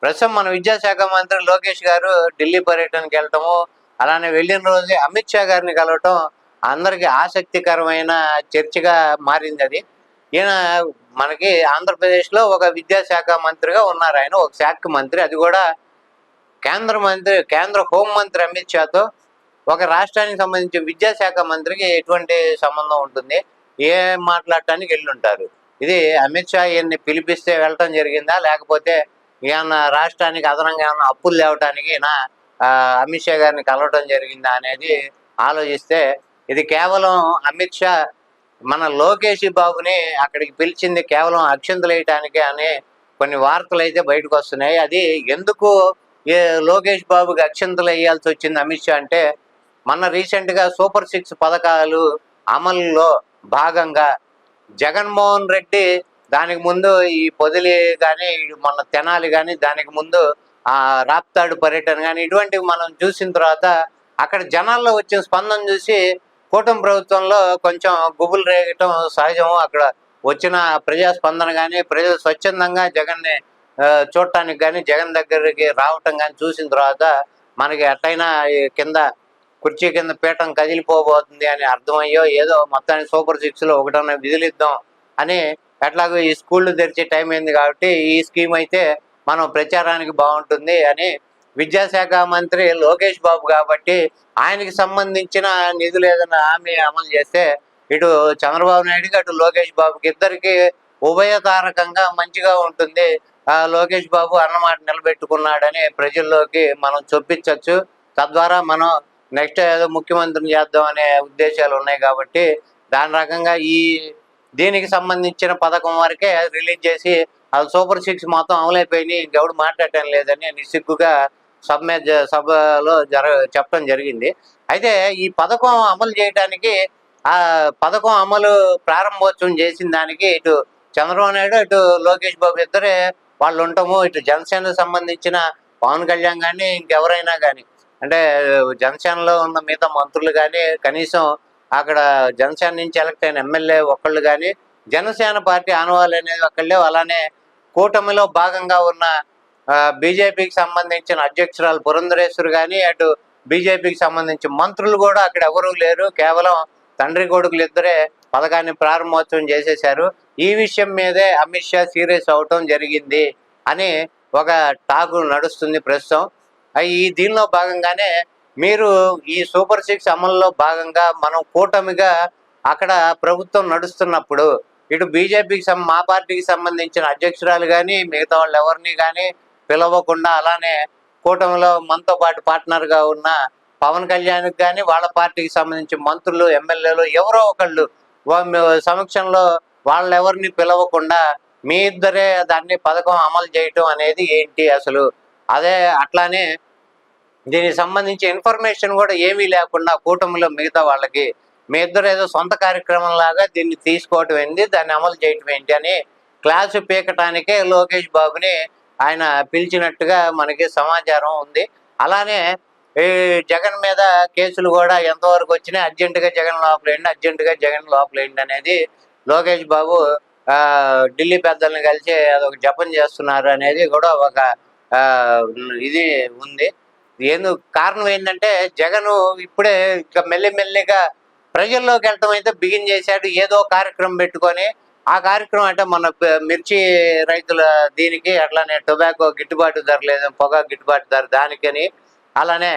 ప్రస్తుతం మన విద్యాశాఖ మంత్రి లోకేష్ గారు ఢిల్లీ పర్యటనకి వెళ్ళటము, అలానే వెళ్ళిన రోజే అమిత్ షా గారిని కలవటం అందరికీ ఆసక్తికరమైన చర్చగా మారింది అది. ఈయన మనకి ఆంధ్రప్రదేశ్లో ఒక విద్యాశాఖ మంత్రిగా ఉన్నారు. ఆయన ఒక శాఖ మంత్రి, అది కూడా కేంద్ర హోంమంత్రి అమిత్ షాతో ఒక రాష్ట్రానికి సంబంధించిన విద్యాశాఖ మంత్రికి ఎటువంటి సంబంధం ఉంటుంది? ఏం మాట్లాడటానికి వెళ్ళుంటారు? ఇది అమిత్ షా ఈయన్ని పిలిపిస్తే వెళ్ళటం జరిగిందా, లేకపోతే ఏమన్నా రాష్ట్రానికి అదనంగా ఏమన్నా అప్పులు తేవటానికి అమిత్ షా గారిని కలవటం జరిగిందా అనేది ఆలోచిస్తే, ఇది కేవలం అమిత్ షా మన లోకేష్ బాబుని అక్కడికి పిలిచింది కేవలం అక్షంతలు వేయటానికే అనే కొన్ని వార్తలు అయితే బయటకు వస్తున్నాయి. అది ఎందుకు లోకేష్ బాబుకి అక్షంతలు వేయాల్సి వచ్చింది అమిత్ షా అంటే, మన రీసెంట్గా సూపర్ 6 పథకాలు అమలులో భాగంగా జగన్మోహన్ రెడ్డి దానికి ముందు ఈ పొదిలి కానీ, మొన్న తెనాలి కానీ, దానికి ముందు రాప్తాడు పర్యటన కానీ, ఇటువంటివి మనం చూసిన తర్వాత అక్కడ జనాల్లో వచ్చిన స్పందన చూసి కూటమి ప్రభుత్వంలో కొంచెం గుబులు రేగటం సహజం. అక్కడ వచ్చిన ప్రజాస్పందన కానీ, ప్రజలు స్వచ్ఛందంగా జగన్ని చూడటానికి కానీ, జగన్ దగ్గరికి రావటం కానీ చూసిన తర్వాత మనకి ఎట్లయినా కింద కుర్చీ కింద పీఠం కదిలిపోబోతుంది అని అర్థమయ్యో ఏదో మొత్తానికి సూపర్ 6లో ఒకటన్నా విధులిద్దాం అని, ఎట్లాగో ఈ స్కూళ్ళు తెరిచే టైం అయింది కాబట్టి ఈ స్కీమ్ అయితే మనం ప్రచారానికి బాగుంటుంది అని విద్యాశాఖ మంత్రి లోకేష్ బాబు కాబట్టి ఆయనకి సంబంధించిన నిధులు ఏదైనా హామీ అమలు చేస్తే ఇటు చంద్రబాబు నాయుడుకి అటు లోకేష్ బాబుకి ఇద్దరికి ఉభయతారకంగా మంచిగా ఉంటుంది. లోకేష్ బాబు అన్నమాట నిలబెట్టుకున్నాడని ప్రజల్లోకి మనం చొప్పించవచ్చు. తద్వారా మనం నెక్స్ట్ ఏదో ముఖ్యమంత్రిని చేద్దాం అనే ఉద్దేశాలు ఉన్నాయి కాబట్టి దాని రకంగా దీనికి సంబంధించిన పథకం వరకే రిలీజ్ చేసి అది సూపర్ 6 మొత్తం అమలైపోయినాయి, ఇంకెవడు మాట్లాడటం లేదని నిస్సిగ్గుగా సభలో చెప్పడం జరిగింది. అయితే ఈ పథకం అమలు చేయడానికి పథకం అమలు ప్రారంభోత్సవం చేసిన దానికి ఇటు చంద్రబాబు నాయుడు ఇటు లోకేష్ బాబు ఇద్దరే వాళ్ళు ఉంటాము. ఇటు జనసేనకు సంబంధించిన పవన్ కళ్యాణ్ కానీ, ఇంకెవరైనా కానీ, అంటే జనసేనలో ఉన్న మిగతా మంత్రులు కానీ, కనీసం అక్కడ జనసేన నుంచి ఎలక్ట్ అయిన ఎమ్మెల్యే ఒకళ్ళు కానీ, జనసేన పార్టీ ఆనవాళ్ళు అనేది ఒకళ్ళే. అలానే కూటమిలో భాగంగా ఉన్న బీజేపీకి సంబంధించిన అధ్యక్షురాలు పురంధరేశ్వరి కానీ, అటు బీజేపీకి సంబంధించిన మంత్రులు కూడా అక్కడ ఎవరూ లేరు. కేవలం తండ్రి కొడుకులు ఇద్దరే పథకాన్ని ప్రారంభోత్సవం చేసేశారు. ఈ విషయం మీదే అమిత్ షా సీరియస్ అవటం జరిగింది అని ఒక టాక్ నడుస్తుంది ప్రస్తుతం. దీనిలో భాగంగానే మీరు ఈ సూపర్ 6 అమల్లో భాగంగా మనం కూటమిగా అక్కడ ప్రభుత్వం నడుస్తున్నప్పుడు ఇటు బీజేపీకి మా పార్టీకి సంబంధించిన అధ్యక్షురాలు కానీ, మిగతా వాళ్ళు ఎవరిని కానీ పిలవకుండా, అలానే కూటమిలో మనతో పాటు పార్ట్నర్గా ఉన్న పవన్ కళ్యాణ్కి కానీ, వాళ్ళ పార్టీకి సంబంధించిన మంత్రులు, ఎమ్మెల్యేలు ఎవరో ఒకళ్ళు సమక్షంలో వాళ్ళెవరిని పిలవకుండా మీ ఇద్దరే దాన్ని పథకం అమలు చేయటం అనేది ఏంటి అసలు? అట్లానే దీనికి సంబంధించి ఇన్ఫర్మేషన్ కూడా ఏమీ లేకుండా కూటమిలో మిగతా వాళ్ళకి మీ ఇద్దరు ఏదో సొంత కార్యక్రమం లాగా దీన్ని తీసుకోవటం ఏంటి, దాన్ని అమలు చేయటం ఏంటి అని క్లాసు పీకటానికే లోకేష్ బాబుని ఆయన పిలిచినట్టుగా మనకి సమాచారం ఉంది. అలానే ఈ జగన్ మీద కేసులు కూడా ఎంతవరకు వచ్చినాయి, అర్జెంటుగా జగన్ లోపలేండి అనేది లోకేష్ బాబు ఢిల్లీ పెద్దల్ని కలిసి అదొక జపం చేస్తున్నారు అనేది కూడా ఒక ఇది ఉంది. కారణం ఏంటంటే జగన్ ఇప్పుడే ఇక మెల్లిమెల్లిగా ప్రజల్లోకి వెళ్ళటం అయితే బిగిన్ చేశాడు. ఏదో కార్యక్రమం పెట్టుకొని ఆ కార్యక్రమం అంటే మన మిర్చి రైతుల దీనికి, అట్లానే టొబాకో గిట్టుబాటు ధర లేదు, పొగాకు గిట్టుబాటు ధర దానికని, అలానే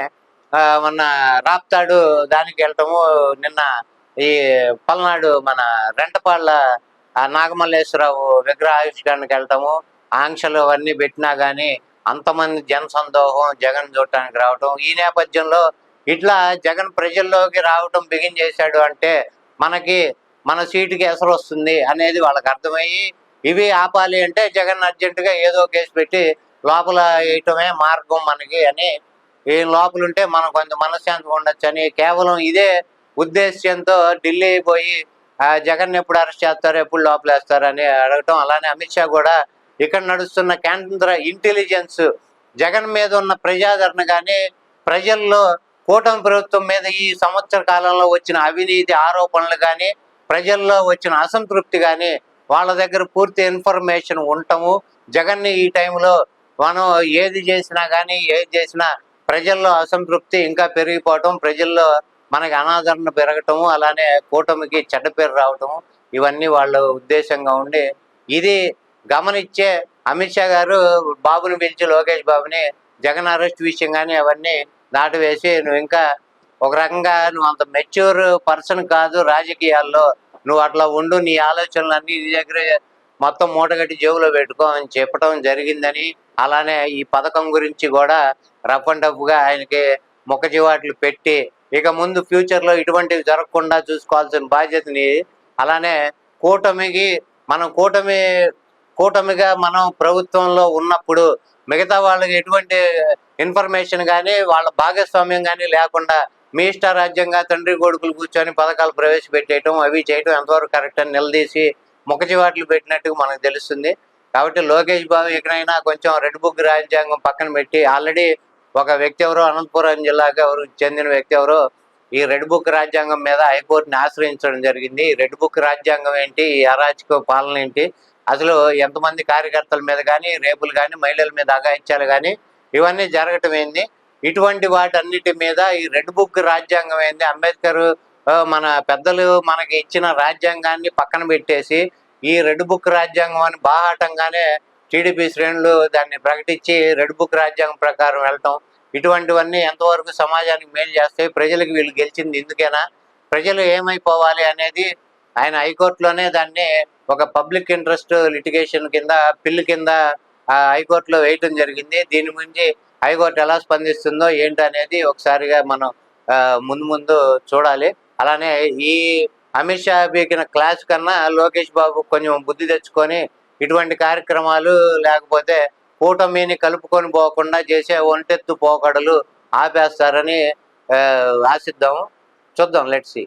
మొన్న రాప్తాడు దానికి వెళ్ళటము, నిన్న ఈ పల్నాడు మన రెంటపాళ్ళ నాగమల్లేశ్వరరావు విగ్రహావిష్కరణకి వెళ్ళటము, ఆంక్షలు అవన్నీ పెట్టినా కానీ అంతమంది జనసందోహం జగన్ చూడటానికి రావటం, ఈ నేపథ్యంలో ఇట్లా జగన్ ప్రజల్లోకి రావటం బిగిన్ చేశాడు అంటే మన సీటుకి ఎసరు వస్తుంది అనేది వాళ్ళకి అర్థమయ్యి ఇవి ఆపాలి అంటే జగన్ అర్జెంటుగా ఏదో కేసు పెట్టి లోపల వేయటమే మార్గం మనకి అని, ఈ లోపలుంటే మనం కొంత మనశ్శాంతి ఉండొచ్చు అని కేవలం ఇదే ఉద్దేశ్యంతో ఢిల్లీ పోయి జగన్ ఎప్పుడు అరెస్ట్ చేస్తారు, ఎప్పుడు లోపలేస్తారు అని అడగటం. అలానే అమిత్ షా కూడా ఇక్కడ నడుస్తున్న కేంద్ర ఇంటెలిజెన్స్ జగన్ మీద ఉన్న ప్రజాదరణ కానీ, ప్రజల్లో కూటమి ప్రభుత్వం మీద ఈ సంవత్సర కాలంలో వచ్చిన అవినీతి ఆరోపణలు కానీ, ప్రజల్లో వచ్చిన అసంతృప్తి కానీ వాళ్ళ దగ్గర పూర్తి ఇన్ఫర్మేషన్ ఉండటము, జగన్ని ఈ టైంలో మనం ఏది చేసినా కానీ ఏది చేసినా ప్రజల్లో అసంతృప్తి ఇంకా పెరిగిపోవటం, ప్రజల్లో మనకి అనాదరణ పెరగటము, అలానే కూటమికి చెడ్డ పేరు రావటము, ఇవన్నీ వాళ్ళ ఉద్దేశంగా ఉండి ఇది గమనించే అమిత్ షా గారు బాబుని పిలిచి, లోకేష్ బాబుని జగన్ అరెస్ట్ విషయం కానీ అవన్నీ దాటివేసి, నువ్వు ఇంకా ఒక రకంగా నువ్వు అంత మెచ్యూర్ పర్సన్ కాదు రాజకీయాల్లో, నువ్వు అట్లా ఉండు, నీ ఆలోచనలన్నీ నీ దగ్గరే మొత్తం మూటగట్టి జేబులో పెట్టుకో అని చెప్పడం జరిగిందని, అలానే ఈ పథకం గురించి కూడా రఫ్ అండ్ టఫ్గా ఆయనకి ముఖచివాట్లు పెట్టి ఇక ముందు ఫ్యూచర్లో ఇటువంటివి జరగకుండా చూసుకోవాల్సిన బాధ్యతని, అలానే కూటమికి మనం కూటమిగా మనం ప్రభుత్వంలో ఉన్నప్పుడు మిగతా వాళ్ళకి ఎటువంటి ఇన్ఫర్మేషన్ కానీ వాళ్ళ భాగస్వామ్యం కానీ లేకుండా మీ ఇష్టారాజ్యంగా తండ్రి కొడుకులు కూర్చొని పథకాలు ప్రవేశపెట్టేయటం, అవి చేయటం ఎంతవరకు కరెక్ట్ అని నిలదీసి ముఖచివాట్లు పెట్టినట్టుగా మనకు తెలుస్తుంది. కాబట్టి లోకేష్ బాబు ఎక్కడైనా కొంచెం రెడ్ బుక్ రాజ్యాంగం పక్కన పెట్టి, ఆల్రెడీ ఒక వ్యక్తి ఎవరో అనంతపురం జిల్లాకు చెందిన వ్యక్తి ఎవరో ఈ రెడ్ బుక్ రాజ్యాంగం మీద హైకోర్టుని ఆశ్రయించడం జరిగింది. ఈ రెడ్ బుక్ రాజ్యాంగం ఏంటి, ఈ అరాచక పాలన ఏంటి, అసలు ఎంతమంది కార్యకర్తల మీద కానీ రేపులు కానీ మహిళల మీద అఘాయిత్యాలు కానీ ఇవన్నీ జరగటం ఏంది, ఇటువంటి వాటన్నిటి మీద ఈ రెడ్ బుక్ రాజ్యాంగం ఏంది, అంబేద్కర్ మన పెద్దలు మనకి ఇచ్చిన రాజ్యాంగాన్ని పక్కన పెట్టేసి ఈ రెడ్ బుక్ రాజ్యాంగం అని బాహాటంగానే టీడీపీ శ్రేణులు దాన్ని ప్రకటించి రెడ్ బుక్ రాజ్యాంగం ప్రకారం వెళ్ళటం, ఇటువంటివన్నీ ఎంతవరకు సమాజానికి మేలు చేస్తాయి, ప్రజలకు వీళ్ళు గెలిచింది ఎందుకైనా, ప్రజలు ఏమైపోవాలి అనేది ఆయన హైకోర్టులోనే దాన్ని ఒక పబ్లిక్ ఇంట్రెస్ట్ లిటిగేషన్ కింద పిల్లు కింద హైకోర్టులో వేయటం జరిగింది. దీని గురించి హైకోర్టు ఎలా స్పందిస్తుందో ఏంటి అనేది ఒకసారిగా మనం ముందు ముందు చూడాలి. అలానే ఈ అమిత్ షా పీకిన క్లాస్ కన్నా లోకేష్ బాబు కొంచెం బుద్ధి తెచ్చుకొని ఇటువంటి కార్యక్రమాలు లేకపోతే కూటమిని కలుపుకొని పోకుండా చేసే ఒంటెత్తు పోకడలు ఆపేస్తారని ఆశిద్దాము. చూద్దాం, లెట్స్ సీ.